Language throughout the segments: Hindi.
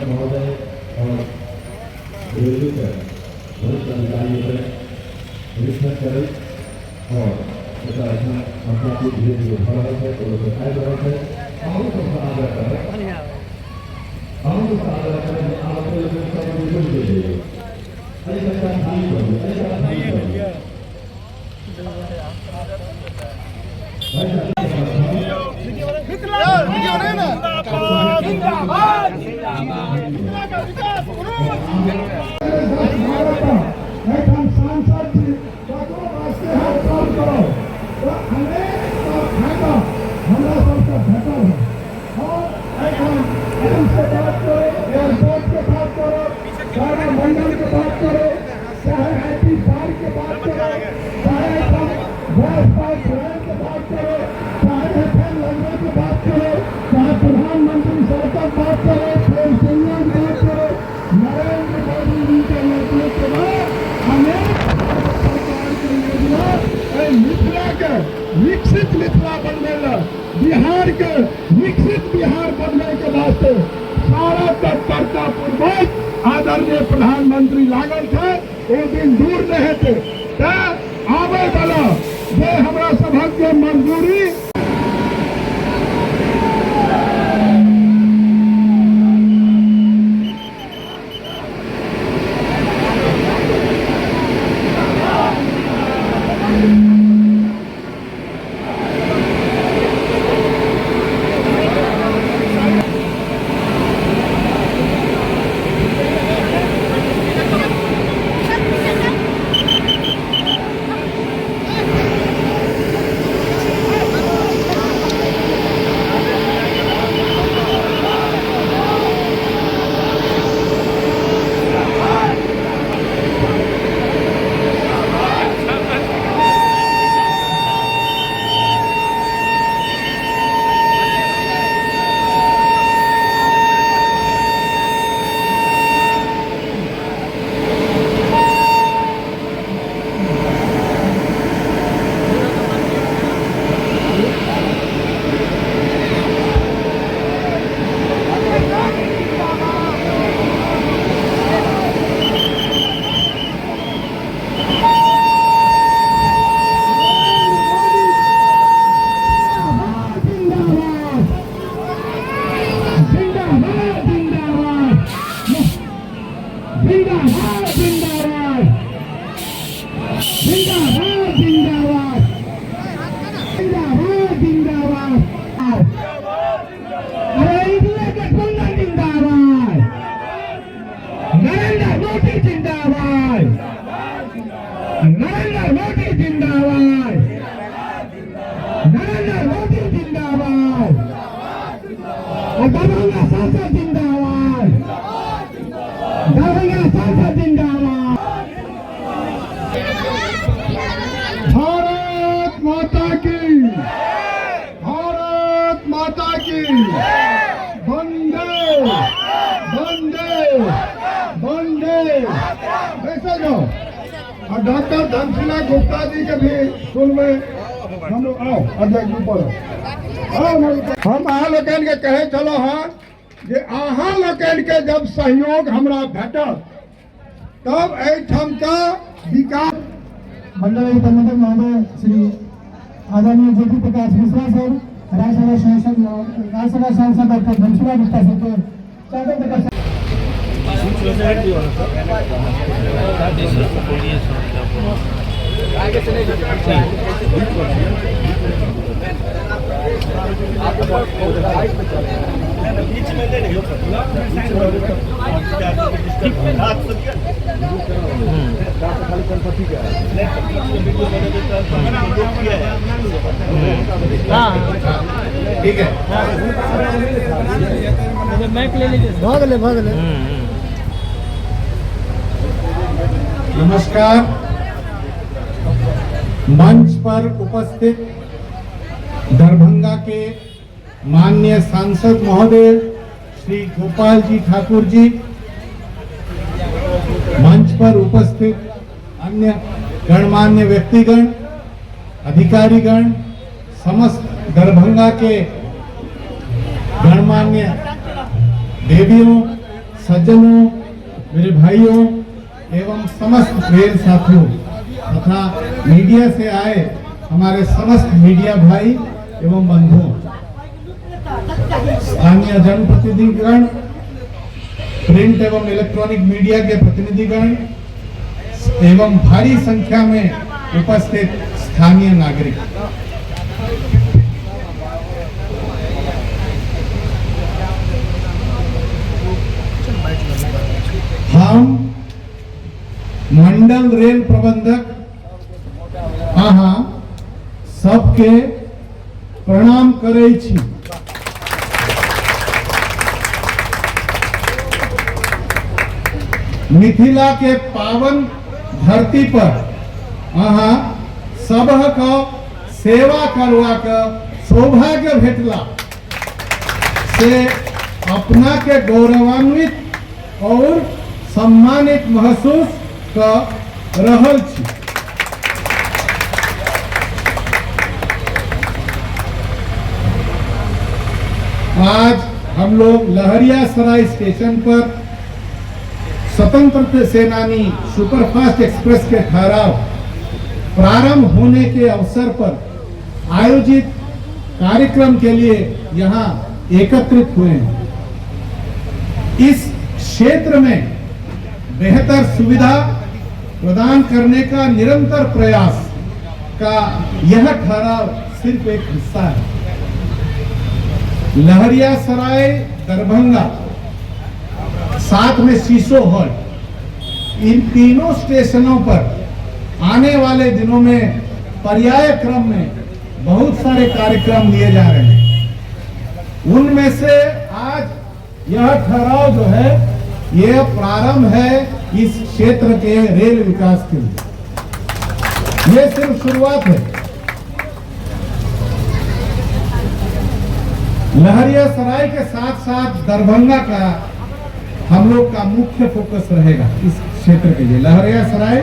महोदय और वरिष्ठ अधिकारियों से रिश्वत करें और अपना को धीरे धीरे बढ़ रहा है तो दिखाई दे रहा है हम तो आदर करें हम तो आदर करें आप लोग सब बिल्कुल दे दीजिए ऐसा नहीं होगा ऐसा नहीं होगा वीडियो नहीं ना जिंदाबाद जिंदाबाद का विकास करो हम सांसद जी डॉक्टर वास्ते हाथ काम करो तो अनेक फायदा हमरा सबके भेटल है और हम से बात करो एयरपोर्ट के बात करो सारा मंडल के बात करो चाहे आईटी पार्क के बात करो चाहे गैस पाइप लाइन के बात करो चाहे एफएम लगने की बात करो चाहे प्रधानमंत्री सड़क बात करो पेंशनियों की बात करो नरेंद्र मोदी जी के नेतृत्व में अनेक सरकार की योजना मिथिला के विकसित मिथिला बनने बिहार के विकसित बिहार बनने के वास्ते सारा तत्परता पूर्वक आदरणीय प्रधानमंत्री लागल थे एक दिन दूर नहीं थे आवे वाला ये हमारा सभा के मंजूरी डॉक्टर धनसिला गुप्ता जी के भी स्कूल में हम लोग आओ अध्यक्ष ऊपर हम अहाँ लोकन के कहे चलो हाँ जे अहाँ लोकन के जब सहयोग हमरा भेटत तब एठाम का विकास मंडल प्रबंधक महोदय श्री आदरणीय ज्योति प्रकाश मिश्रा सर राज्यसभा सांसद डॉक्टर धनसिला गुप्ता सर ठीक है मैक ले लीजिए भागले नमस्कार। मंच पर उपस्थित दरभंगा के माननीय सांसद महोदय श्री गोपाल जी ठाकुर जी, मंच पर उपस्थित अन्य गणमान्य व्यक्तिगण, अधिकारीगण, समस्त दरभंगा के गणमान्य देवियों, सज्जनों, मेरे भाइयों एवं समस्त रेल साथियों तथा मीडिया से आए हमारे समस्त मीडिया भाई एवं बंधुओं, स्थानीय जनप्रतिनिधिगण, प्रिंट एवं इलेक्ट्रॉनिक मीडिया के प्रतिनिधिगण एवं भारी संख्या में उपस्थित स्थानीय नागरिक, हम मंडल रेल प्रबंधक अहाँ सबके प्रणाम करै छी। मिथिला के पावन धरती पर अहाँ सबहक सेवा करवाक सौभाग्य भेटला से अपना के गौरवान्वित और सम्मानित महसूस कर रहल छी। आज हम लोग लहरियासराय स्टेशन पर स्वतंत्रता सेनानी सुपरफास्ट एक्सप्रेस के ठहराव प्रारंभ होने के अवसर पर आयोजित कार्यक्रम के लिए यहाँ एकत्रित हुए हैं। इस क्षेत्र में बेहतर सुविधा प्रदान करने का निरंतर प्रयास का यह ठहराव सिर्फ एक हिस्सा है। लहरियासराय, दरभंगा, साथ में सीसो हॉल, इन तीनों स्टेशनों पर आने वाले दिनों में पर्याय क्रम में बहुत सारे कार्यक्रम लिए जा रहे हैं। उनमें से आज यह ठहराव जो है यह प्रारंभ है इस क्षेत्र के रेल विकास के लिए। यह सिर्फ शुरुआत है। लहरियासराय के साथ साथ दरभंगा का हम लोग का मुख्य फोकस रहेगा इस क्षेत्र के लिए, लहरियासराय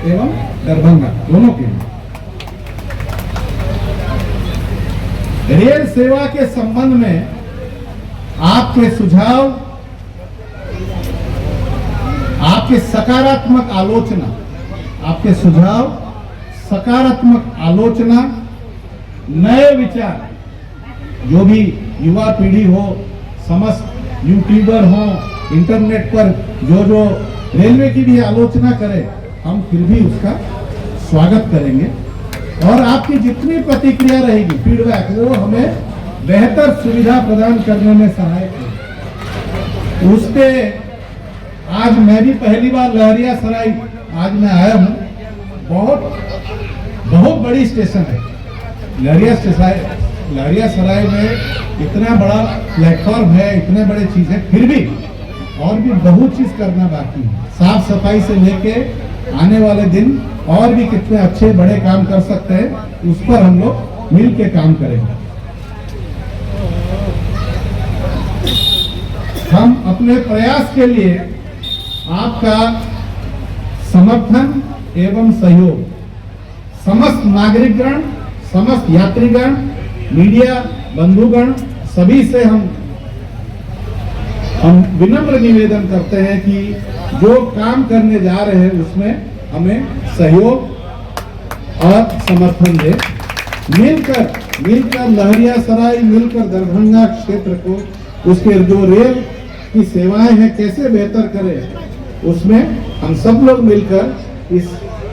एवं दरभंगा दोनों के लिए। रेल सेवा के संबंध में आपके सुझाव, आपके सकारात्मक आलोचना, आपके सुझाव, सकारात्मक आलोचना, नए विचार, जो भी युवा पीढ़ी हो, समस्त यूट्यूबर हो, इंटरनेट पर जो रेलवे की भी आलोचना करे, हम फिर भी उसका स्वागत करेंगे। और आपकी जितनी प्रतिक्रिया रहेगी, फीडबैक, वो हमें बेहतर सुविधा प्रदान करने में सहायक है। उस पे आज मैं भी पहली बार लहरियासराय आज मैं आया हूँ। बहुत बड़ी स्टेशन है लहरियासराय में। इतना बड़ा प्लेटफॉर्म है, इतने बड़े चीज है, फिर भी और भी बहुत चीज करना बाकी है। साफ सफाई से लेके आने वाले दिन और भी कितने अच्छे बड़े काम कर सकते हैं, उस पर हम लोग मिल के काम करेंगे। हम अपने प्रयास के लिए आपका समर्थन एवं सहयोग समस्त नागरिकगण, समस्त यात्रीगण, मीडिया बंधुगण सभी से हम विनम्र निवेदन करते हैं कि जो काम करने जा रहे हैं उसमें हमें सहयोग और समर्थन दे। मिलकर लहरियासराय, मिलकर दरभंगा क्षेत्र को उसके जो रेल की सेवाएं हैं कैसे बेहतर करें, उसमें हम सब लोग मिलकर इस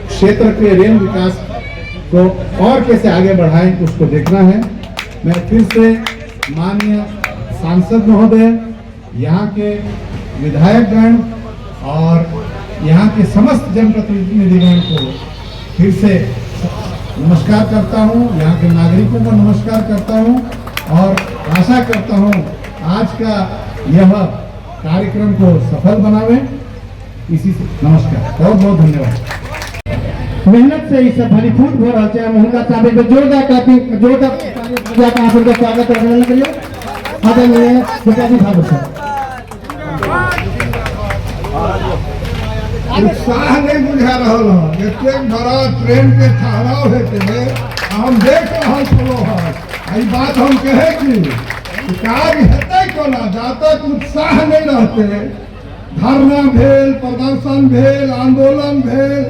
क्षेत्र के रेल विकास को और कैसे आगे बढ़ाएं उसको देखना है। मैं फिर से माननीय सांसद महोदय, यहाँ के विधायकगण और यहाँ के समस्त जनप्रतिनिधिगण को फिर से नमस्कार करता हूँ, यहाँ के नागरिकों को नमस्कार करता हूँ और आशा करता हूँ आज का यह कार्यक्रम को सफल बनावे। इसी से नमस्कार, बहुत बहुत धन्यवाद। मेहनत से ही सब फलीभूत हो रहा है। उनका चाबी पे जोरदार का स्वागत करने के लिए आदरणीय पिताजी ठाकुर साहब। उत्साह नहीं बुझा रहा है। एते बड़ा ट्रेन के ठहराव है, हम देख रहा चलो है। यही बात हम कहे कि कार्य हेतै कोना, जब तक उत्साह नहीं रहते, धरना भेल, प्रदर्शन भेल, आंदोलन भेल।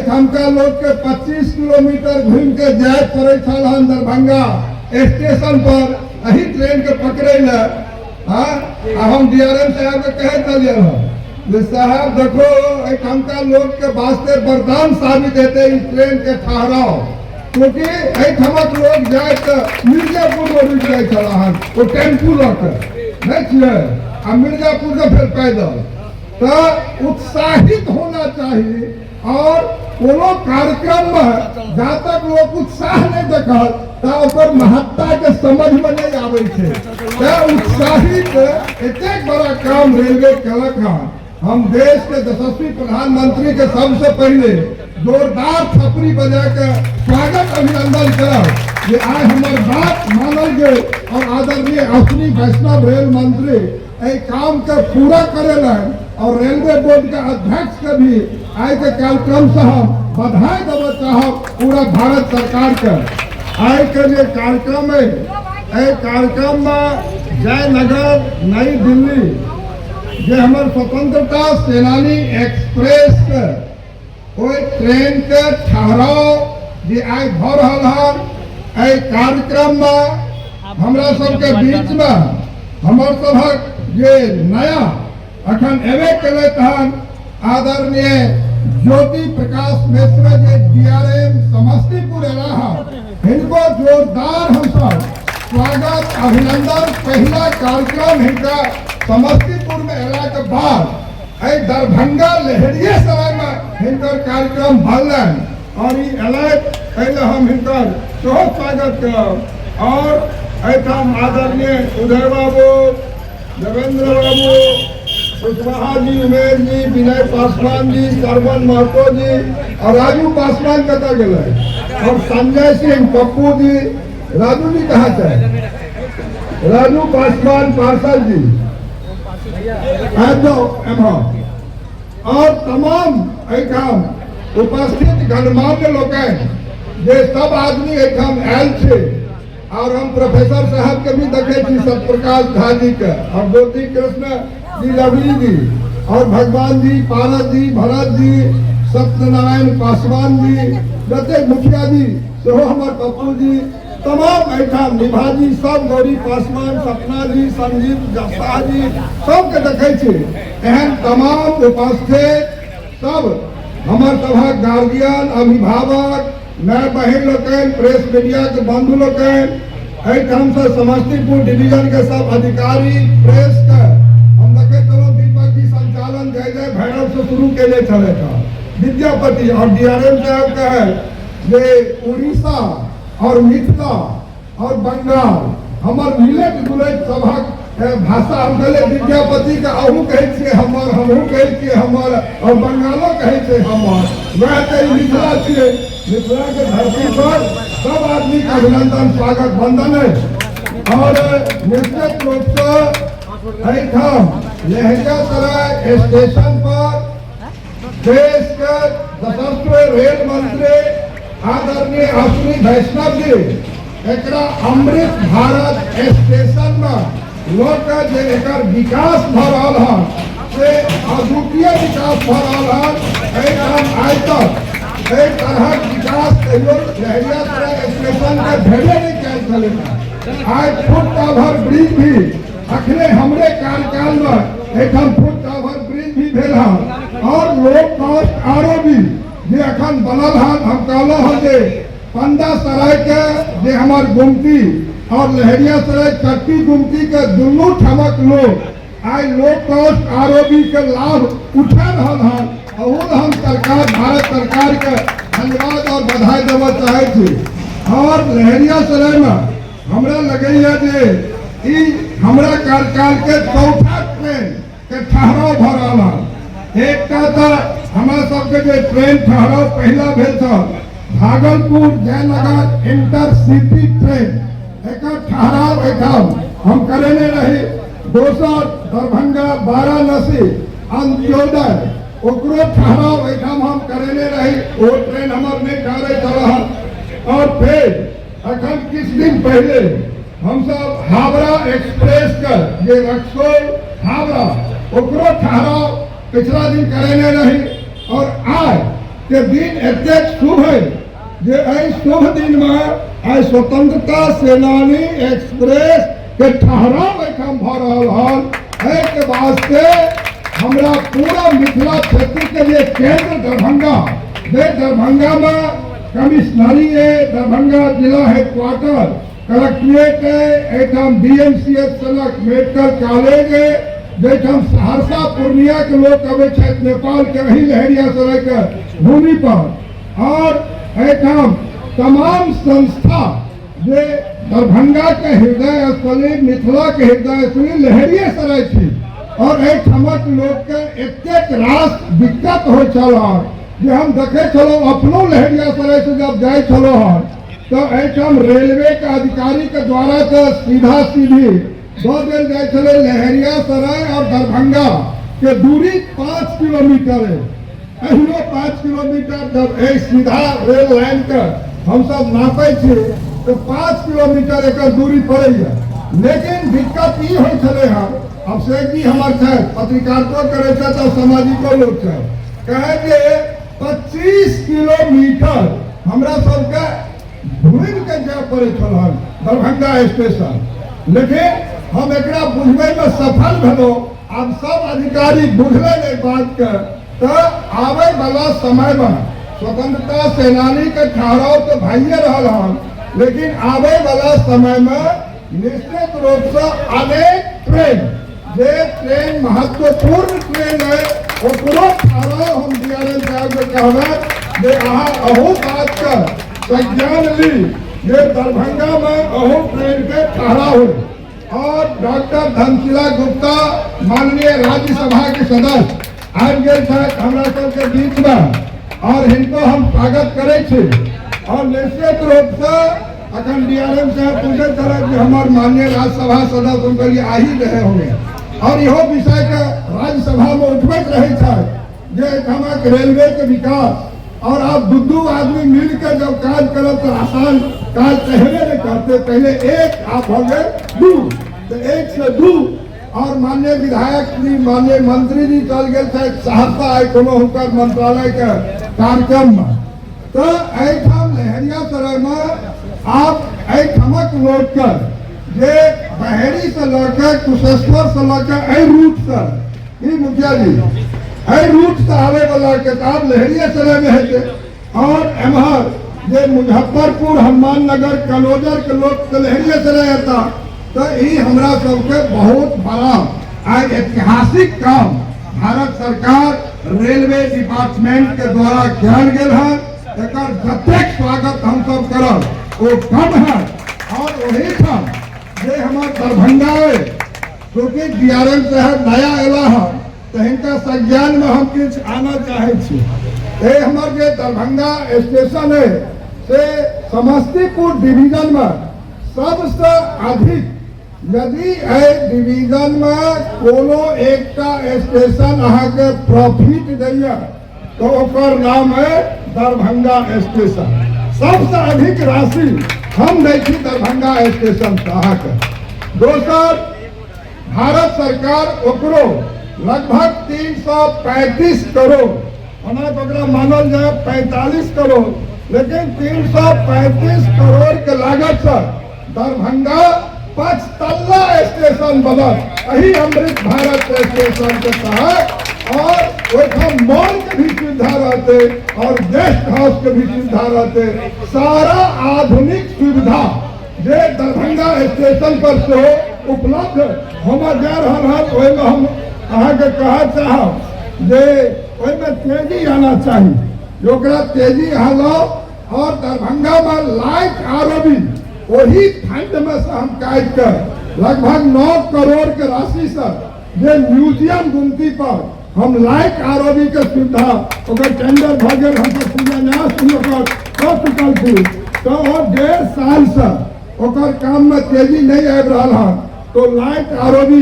हमका लोग के 25 किलोमीटर घूम के जाए पड़े छल दरभंगा स्टेशन पर अही ट्रेन के पकड़े ल। हम डीआरएम साहब के कहे चलिए साहब देखो हमका लोग के वास्ते वरदान साबित होते इस ट्रेन के ठहराव, क्योंकि ठमक लोग जाए तो मिर्जापुर में रुक जाए छल वो टेम्पू लग नहीं छे आ मिर्जापुर से फिर पैदल। तो उत्साहित होना चाहिए और कोनो कार्यक्रम में जहाँ तक लोग उत्साह नहीं देखल तो महत्ता के समझ में नहीं आवे छे। उत्साहित एक बड़ा काम रेलवे कलक है। हम देश के यशस्वी प्रधानमंत्री के सबसे पहले जोरदार थपड़ी बजा के स्वागत अभिनंदन करब ये आज हमारे बात मानल गए और आदरणीय अश्विनी वैष्णव रेल मंत्री काम के पूरा करेला और रेलवे बोर्ड के अध्यक्ष के भी आज के कार्यक्रम से हम बधाई देना चाहब पूरा भारत सरकार के। आज के जो कार्यक्रम है कार्यक्रम में जयनगर नई दिल्ली जो हमारे स्वतंत्रता सेनानी एक्सप्रेस के कोई ट्रेन के ठहराव जो आज भ रहा है कार्यक्रम में हमरा सबके बीच में हमार सभक ये नया अखन एवे कले तहन आदरणीय ज्योति प्रकाश मिश्र जे डीआरएम समस्तीपुर रहा इनको जोरदार हम सब स्वागत अभिनंदन। पहला कार्यक्रम इनका समस्तीपुर में अला के बाद दरभंगा लहरिया सराय में इनकर कार्यक्रम भलन और ये अला पहले हम इनकर बहुत स्वागत करब। और आदरणीय उदय बाबू, देवेंद्र बाबू, कुशवाहा जी, उमेश जी, विनय पासवान जी, सरवन महतो जी और राजू पासवान कत गए और संजय सिंह, पप्पू जी, राजू जी कहाँ थे, राजू पासवान पार्षद जी और तमाम उपस्थित गणमान्य लोग जे सब आदमी आयल थे। और हम प्रोफेसर साहब के भी देखे सत्यप्रकाश झा जी के और ज्योति कृष्ण जी, लवली जी और भगवान जी, पारस जी, भरत जी, सत्यनारायण पासवान जी, जते मुखिया जी सेहो हमारे पप्पू जी, तमाम निभा जी, सब गौरी पासवान, सपना जी, संजीव शाह जी सबके देखे एहन तमाम उपस्थित सब हमारे सभा गार्जियन, अभिभावक, नए बहन लोग, प्रेस मीडिया के बंधु लोग, से समस्तीपुर डिवीजन के सब अधिकारी, प्रेस का हम देखे चलो दीपक जी संचालन जय जय भैरव से शुरू के लिए चले था विद्यापति और डीआरएम साहब का है ये उड़ीसा और मिथिला और बंगाल हमार मिलेट जुलेट सभा भाषा हम कहले विद्यापति का अहू कहे हमार, हमहू कहे हमार और बंगालो कहे हमार, वह कई मिथिला छे। मिथिला के धरती पर सब आदमी का अभिनंदन स्वागत वंदन है। और निश्चित रूप से लहरिया सराय स्टेशन पर देश के सशस्त्र रेल मंत्री आदरणीय अश्विनी वैष्णव जी एक अमृत भारत स्टेशन में लोग विकास भ रहा है अद्वितीय विकास भ रहा है। आज तक एक तरह विकास लहरिया सराय स्टेशन के भेजे नहीं कैल। आज फुट ओवर ब्रिज भी अखने हमरे कार्यकाल में एक फुट ओवर ब्रिज भी भेल और लो कॉस्ट आरओबी जे अखन बनल हम कहलो जे पंडा सराय के जे हमार गुमती और लहरिया सराय चट्टी गुमती के दुनू ठमक लोग आज लो कॉस्ट आरओबी के लाभ उठा रहा और हम सरकार भारत सरकार के धन्यवाद और बधाई देना चाहे थी। और लहरिया सराय में हमरा लगे जे हमरा कार्यकाल के चौथा ट्रेन के ठहराव भ रहा एक हमारा सबके जो ट्रेन ठहराव पहला भेल था भागलपुर जयनगर इंटरसिटी ट्रेन एक ठहराव हम करेने रहे। दोसर दरभंगा वाराणसी अंत्योदय ओकरो ठहराव हम करेने रहे। वो ट्रेन हमार नहीं ठहरे चल। और फिर अखन किस दिन पहले हम सब हावड़ा एक्सप्रेस का ये रक्सौल हावड़ा ओकरो ठहराव पिछला दिन करेने रही और आज के दिन एतेक शुभ है जे एहि शुभ दिन में आई स्वतंत्रता सेनानी एक्सप्रेस के ठहराव एठाम भ रहल हन। एहि के वास्ते हमरा पूरा मिथिला क्षेत्र के लिए केंद्र दरभंगा, जे दरभंगा में कमिश्नरी है, दरभंगा जिला हेडक्वार्टर कलेक्ट्रेट है, एठाम DMCH सनक मेडिकल कॉलेज है, जेठाम सहरसा पूर्णिया के लोग अबै छथि नेपाल के वही लहेरियासराय के भूमि पर, और एठाम तमाम संस्था जे दरभंगा के हृदय स्थली, मिथिला के हृदय स्थली लहेरियासराय छी, और एठामक लोग के एतेक रास दिक्कत हो छल जे हम देखे छलो अपनो लहेरियासराय से जब जाय छलो तो एठाम रेलवे के अधिकारी के द्वारा तो सीधा सीधी दो दिन जाय छले लहेरियासराय और दरभंगा के दूरी 5 किलोमीटर है। अहिनो 5 किलोमीटर जब एक सीधा रेल लाइन के हम सब नापे छी तो 5 किलोमीटर एक दूरी पड़ेगा। लेकिन दिक्कत ये हो छले हम अब से कि हमार छै पत्रकारिता करे छै तो सामाजिको लोग छै कहे जे 25 किलोमीटर हमरा सबके घूम के जाय पड़े छल दरभंगा स्टेशन। लेकिन हम एकरा बुझबे में सफल भेलो। अब सब अधिकारी बुझले नहीं बात के तो आवे वाला समय में स्वतंत्रता सेनानी के ठहराव तो भाइये रहल हन, लेकिन आवे वाला समय में निश्चित रूप से अनेक ट्रेन जे ट्रेन महत्वपूर्ण ट्रेन है ओकरो ठहराव हम DRM साहब के कहबे जे अहाँ अहू बात का संज्ञान ली जे दरभंगा में अहू ट्रेन के ठहराव हो। और डॉक्टर धनशिला गुप्ता माननीय राज्यसभा के सदस्य आज गए हमरा सबके बीच में और इनको हम स्वागत करे छे। और निश्चित रूप से अखन DRM साहब पूछे तरह कि हमारे माननीय राज्यसभा सदस्य उनके लिए आ ही रहे होंगे और यहो विषय के राज्यसभा में उठबैत रहे थे जे हमक रेलवे के विकास और आप दू आदमी मिलकर जब काज करब तो आसान काज पहले नहीं करते, पहले एक आप हो गए दू तो एक से दू। और माननीय विधायक जी माननीय मंत्री जी चल गए थे सहरसा आए कोनो हुनकर मंत्रालय के कार्यक्रम में तो एठाम लहेरियासराय में आप एठामक लोग के जे बहेरी से लड़के कुशेश्वर से लड़के रूट से मुखिया जी रूट से आवे वाला के काम लहेरियासराय में है और एमहर जे मुजफ्फरपुर हनुमान नगर कनौजर के लोग लहेरियासराय आता तो ये हमरा सबके बहुत बड़ा आज ऐतिहासिक काम भारत सरकार रेलवे डिपार्टमेंट के द्वारा किया गया है। एकर जतेक स्वागत हम सब करब वो कम है। और वही था जे हमार दरभंगा है क्योंकि DRM साहब नया एला है तो इनका संज्ञान में हम कुछ आना चाहे छी। हमारे जो दरभंगा स्टेशन है से समस्तीपुर डिवीजन में सबसे अधिक यदि डिवीजन में कोनो एक स्टेशन अहाँ के प्रॉफिट दैया तो ओकर नाम है दरभंगा स्टेशन। सबसे अधिक राशि हम दै छी दरभंगा स्टेशन से अहाँ के। दोसर भारत सरकार ओकरो लगभग 335 करोड़ ओना तो ओकरा मानल जाए 45 करोड़ लेकिन 335 करोड़ के लागत से दरभंगा 5 तल्ला स्टेशन बनल यही अमृत भारत स्टेशन के तहत। और वैठाम मॉल के भी सुविधा रहते और गेस्ट हाउस के भी सुविधा रहते, सारा आधुनिक सुविधा जे दरभंगा स्टेशन पर से उपलब्ध हम जा रहा है। हम अहाँ के कहा चाहब जे में तेजी आना चाहिए, ओकरा तेजी आलो और दरभंगा में लाइट ROB वही फंड में से हम काट कर लगभग 9 करोड़ के राशि से जे म्यूजियम गुमती पर हम लाइट ROB के सुविधा ओकर टेंडर भ गए हम सब शिलान्यास कर चुकल थी तो 1.5 साल से ओकर काम में तेजी नहीं आबि रहा है तो लाइट ROB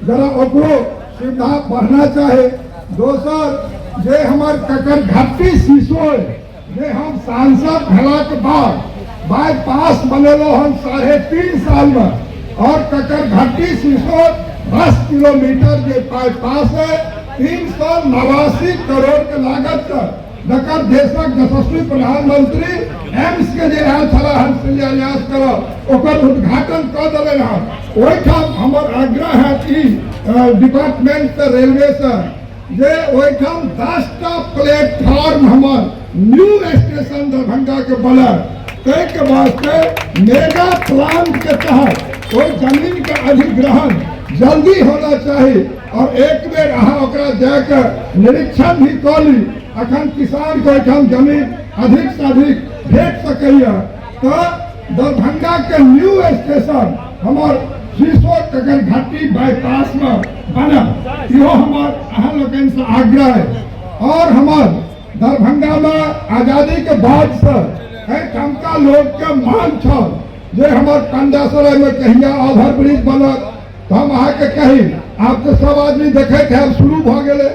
जरा ओकरो सुविधा बढ़ना चाहे। दोसर जे हमार ककर घाटी सिसोर जे हम सांसद भेला के बाद बाईपास बनेलो हम 3.5 साल में और ककर घाटी सिसोर 10 किलोमीटर के बाईपास है 389 करोड़ के लागत का जकर देशक यशस्वी प्रधानमंत्री एम्स के जे आयल छला हन शिलान्यास करब ओकर उद्घाटन कर देले हन। ओहिठाम हमर आग्रह है कि डिपार्टमेंट से रेलवे से जे ओहिठाम 10टा प्लेटफॉर्म हमर न्यू स्टेशन दरभंगा के बने तय के वास्ते मेगा प्लान के तहत ओहि जमीन के अधिग्रहण जल्दी होना चाहिए और एक बेर अहाँ ओकरा जाकर निरीक्षण भी कर ली। अखन किसान को एठाम जमीन अधिक से अधिक भेट सकैया तो दरभंगा के न्यू स्टेशन हमार शीशो कगर घाटी बाईपास में बना यो हमार अहाँ लोगन से आग्रह है। और हमार दरभंगा में आजादी के बाद से ठमका लोग के मांग छल जे हमार कंडासराय में कहिया ओवर ब्रिज बनत तो हम अहाँ के कही आप तो सब आदमी देखे थे अब शुरू भ गेले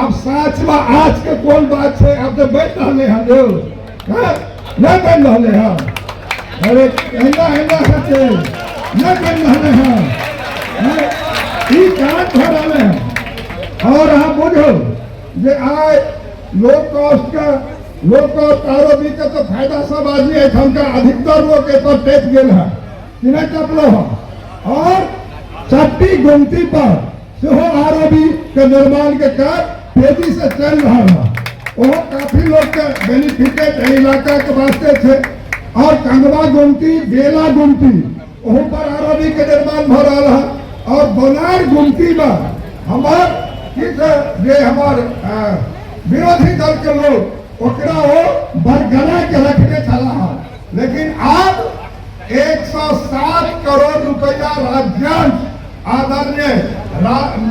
अब साच में आज के कौन बात है अब तो बैठ रहे हैं जो नहीं बन रहे हैं अरे कहना है नहीं बन रहे हैं ये काट हो रहे हैं। और हम बुझो जे आए लो कॉस्ट आरोपी का तो फायदा सब आदमी है हमका अधिकतर लोग के तो टेक गेल है कि नहीं टपलो है। और चट्टी गुमती पर सेहो आरोपी के निर्माण के कार्य तेजी से चल रहा है। वो काफी लोग के बेनिफिटेड इलाका के वास्ते थे। और कंगवा गुमती बेला गुमती वहाँ पर आरोपी के निर्माण हो रहा है। और बोनार गुमती में हमार जे हमार विरोधी दल के लोग ओकरा वो बरगना के रखने चला है। लेकिन अब 107 करोड़ रुपया राज्यांश आदरणीय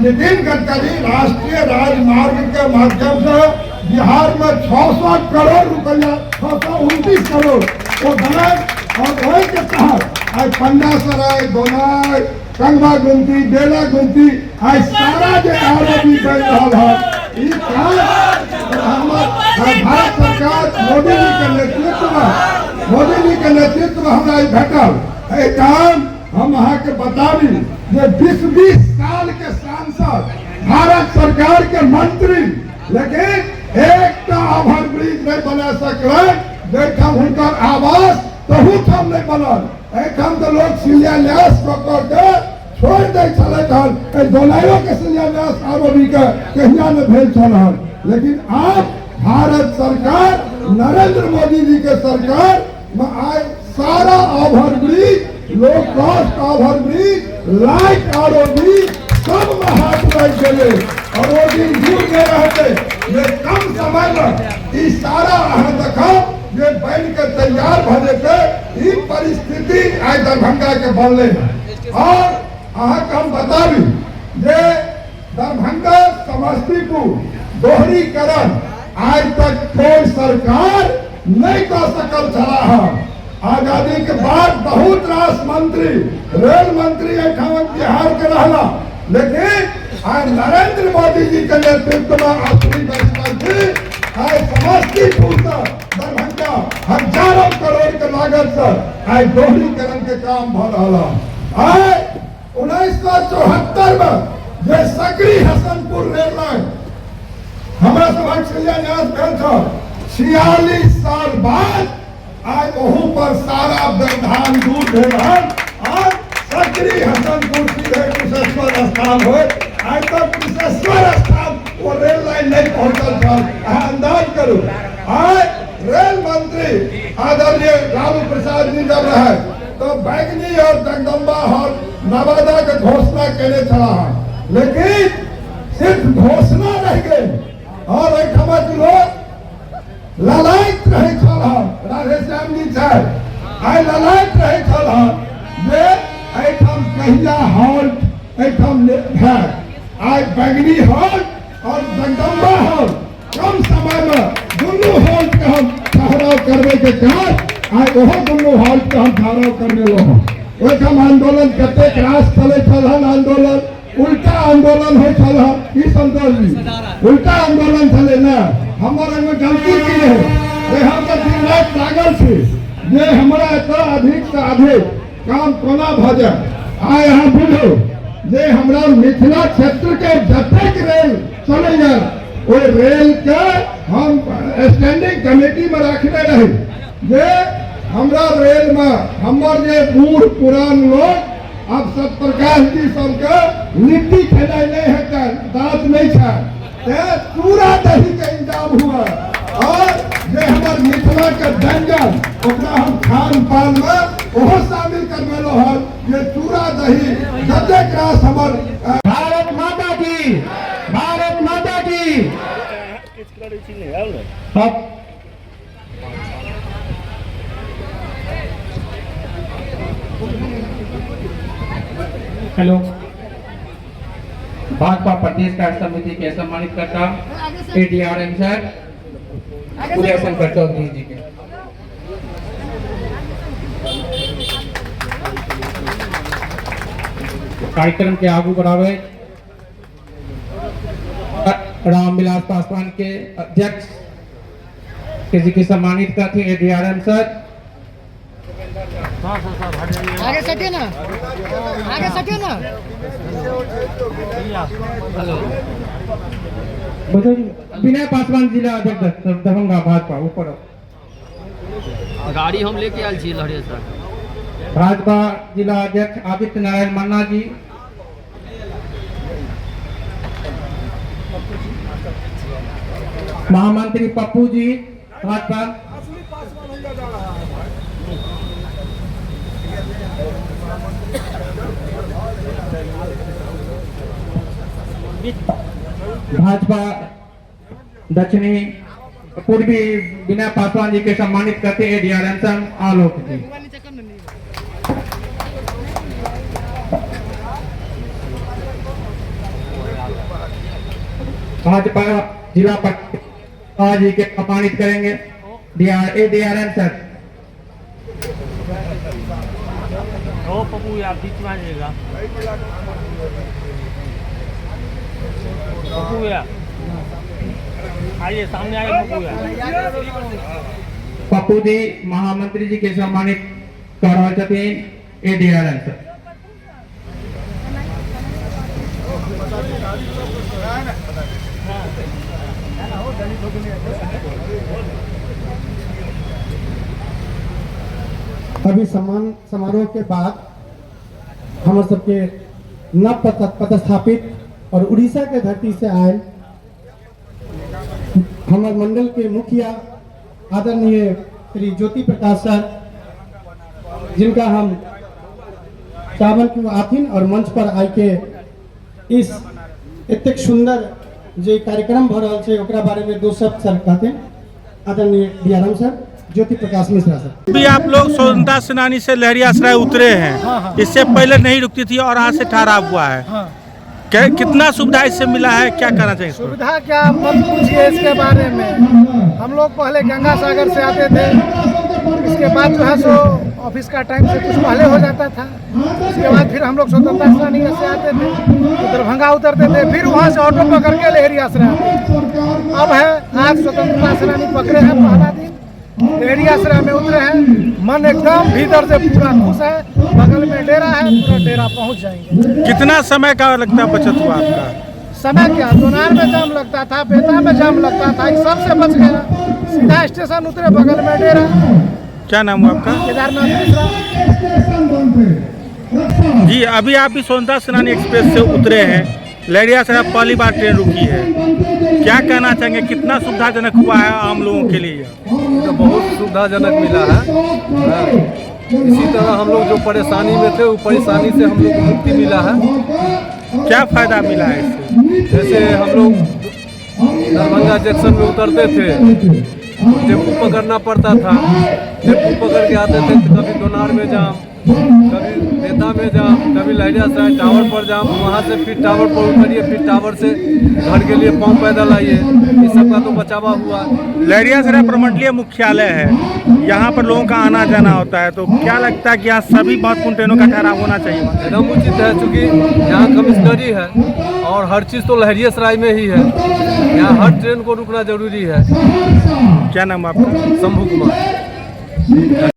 नितिन गडकरी राष्ट्रीय राजमार्ग के माध्यम से बिहार में 600 करोड़ रुपया 629 करोड़ वो बने। और वही के तहत आज पंडासराय दोनार कंगवा गुमती बेला गुमती आज सारा जो आरोपी बन रहा है ई भारत सरकार मोदी जी के नेतृत्व में हमरा भेटल काम हम अहाँ के बताबी जे 20-20 साल के सांसद भारत सरकार के मंत्री लेकिन एक ओवर ब्रिज नहीं बना सकल जैठाम हुनकर आवास तहू ठाम नहीं बनल। एठाम तो लोग शिलान्यास कर के छोड़ दे चले दोनाइयों के शिलान्यास आरोपी के कहिया में भेल छल। लेकिन अब भारत सरकार नरेंद्र मोदी जी के सरकार में आए सारा over bridge low cost over bridge light आरोपी सब में हाथ लग गए। और वो दिन दूर गए रहते ये कम समय में इस सारा अहाँ देखो ये बन के तैयार भजे के ई परिस्थिति आज दरभंगा के बनले। और अहाँ के हम बताबी जे दरभंगा समस्तीपुर दोहरीकरण आज तक कोई सरकार नहीं कर सकल चला है। आजादी के बाद बहुत रास मंत्री रेल मंत्री बिहार के रहला लेकिन आज नरेंद्र मोदी जी के नेतृत्व में असली मंत्री आज समस्तीपुर से दरभंगा हजारों करोड़ के लागत से आज दोहरीकरण के काम भ रहा। आज 1974 में जे सकरी हसनपुर रेल लाइन हमारा सभा शिलान्यास भेल था 46 साल बाद आज वहाँ पर सारा व्यवधान दूर भेल है। आज सकरी हसनपुर सीधे कुशेश्वर स्थान हो आज तक कुशेश्वर स्थान वो रेल लाइन नहीं पहुंचल था। अंदाज करो आज रेल मंत्री आदरणीय लालू प्रसाद जी जब रहे तो बैगनी और जगदम्बा और नवादा के घोषणा केने चला है लेकिन सिर्फ घोषणा रह गई। और एक लोग ललायत रहे छल राधे श्याम जी आई ललायत रहे छल जे एठाम कहिया हॉल्ट एठाम है आज बैगनी हॉल्ट और जगदम्बा हॉल्ट कम समय में दोनों हॉल्ट के हम ठहराव करने के बाद आज वह दोनों हॉल्ट के हम ठहराव करने लो ओठाम आंदोलन कते रास चले छल आंदोलन उल्टा आंदोलन हो छल संतोष जी उल्टा आंदोलन चले ना हमारे में गलती की है हम तो दिन रात लागल छे जे हमरा तो अधिक से अधिक काम कोना भ जाए। आए यहाँ बुझो जे हमरा मिथिला क्षेत्र के जतेक रेल चलेगा वो रेल के हम स्टैंडिंग कमेटी में रखने रही जे हमरा रेल में हमर जे बूढ़ पुरान लोग अब सब प्रकाश जी सबके लिट्टी खेनाई नहीं है, दांत नहीं है, पूरा दही के इंतजाम हुआ और जे हमार मिथिला के व्यंजन ओकरा हम खान पान में ओहो शामिल करवेलो है। ये चूड़ा दही जतेक रास हमर भारत माता की, भारत माता की। अब हेलो, भाजपा प्रदेश कार्य समिति के सम्मानित करता ADRM सर उदय शंकर चौधरी जी के कार्यक्रम के आगू बढ़ावे रामविलास पासवान के अध्यक्ष के जी की सम्मानित करते ADRM सर। आगे सटिए ना, आगे सटिए ना। हेलो, विनय पासवान जिला अध्यक्ष दरभंगा भाजपा ऊपर गाड़ी हम लेके आयल छी लहरिया सर। भाजपा जिला अध्यक्ष आदित्य नारायण मन्ना जी, महामंत्री पप्पू जी भाजपा, भाजपा दक्षिणी पूर्वी विनय पासवान जी के सम्मानित करते ADRM सर आलोक जी। भाजपा जिला पटना जी के सम्मानित करेंगे ADRM सर। पप्पू आप बीच में आइएगा। पप्पू आइए, सामने आइए पप्पू। पप्पू जी महामंत्री जी के सम्मानित कर रहे छथिन ADRM सर। अभी सम्मान समारोह के बाद हम सबके नव पदस्थापित और उड़ीसा के धरती से आए हमारे मंडल के मुखिया आदरणीय श्री ज्योति प्रकाश सर, जिनका हम चावल को आथिन और मंच पर आई के इस एतेक सुंदर जो कार्यक्रम भ रहा है ओकरा बारे में दो शब्द सर कहते हैं। आदरणीय DRM sir Jyoti Prakash Mishra sir. अभी आप लोग स्वतंत्रता सेनानी से लहरियासराय उतरे हैं, इससे पहले नहीं रुकती थी और आज से ठहराव हुआ है। कितना सुविधा इससे मिला है, क्या कहना चाहिए? सुविधा क्या मत पूछिए इसके बारे में। हम लोग पहले गंगा सागर से आते थे, इसके बाद जो है सो ऑफिस का टाइम से कुछ पहले हो जाता था। उसके बाद फिर हम लोग स्वतंत्रता सेनानी से आते थे तो दरभंगा उतरते थे, फिर वहाँ से ऑटो पकड़ के लहरियासराय आते। अब है आज स्वतंत्रता सेनानी पकड़े हैं, पहला दिन लहरियासराय में उतरे हैं, मन एकदम भीतर से पूरा खुश है। बगल में डेरा है, पूरा डेरा पहुंच जाएंगे। कितना समय का लगता है बचत हुआ आपका? समय क्या, दोनार में जाम लगता था, बेता में जाम लगता था, इस सबसे बच गया। सीधा स्टेशन उतरे, बगल में डेरा। क्या नाम हुआ आपका? केदारनाथ मिश्रा। जी, अभी आप भी स्वतंत्रता सेनानी एक्सप्रेस से उतरे हैं, लहरियासराय पहली बार ट्रेन रुकी है, क्या कहना चाहेंगे? कितना सुविधाजनक हुआ है आम लोगों के लिए? तो बहुत सुविधाजनक मिला है। इसी तरह हम लोग जो परेशानी में थे वो परेशानी से हम लोग को मुक्ति मिला है। क्या फायदा मिला है इससे? जैसे हम लोग दरभंगा जंक्शन में उतरते थे, टेम्पू पकड़ना पड़ता था, टेम्पू पकड़ के आते थे तो कभी दोनार में जाम, कभी नेता में जाम, कभी लहरियासराय टावर पर जाम, वहाँ से फिर टावर पर उतरिए, फिर टावर से घर के लिए पाँव पैदल आइए। इस सब का तो बचावा हुआ। लहरियासराय प्रमंडलीय मुख्यालय है, यहाँ पर लोगों का आना जाना होता है, तो क्या लगता है कि यहाँ सभी महत्वपूर्ण ट्रेनों का ठहराव होना चाहिए? एकदम उचित है, चूँकि यहाँ कमिश्नरी है और हर चीज़ तो लहरियासराय में ही है। यहाँ हर ट्रेन को रुकना जरूरी है। क्या नाम आपका? शंभू कुमार।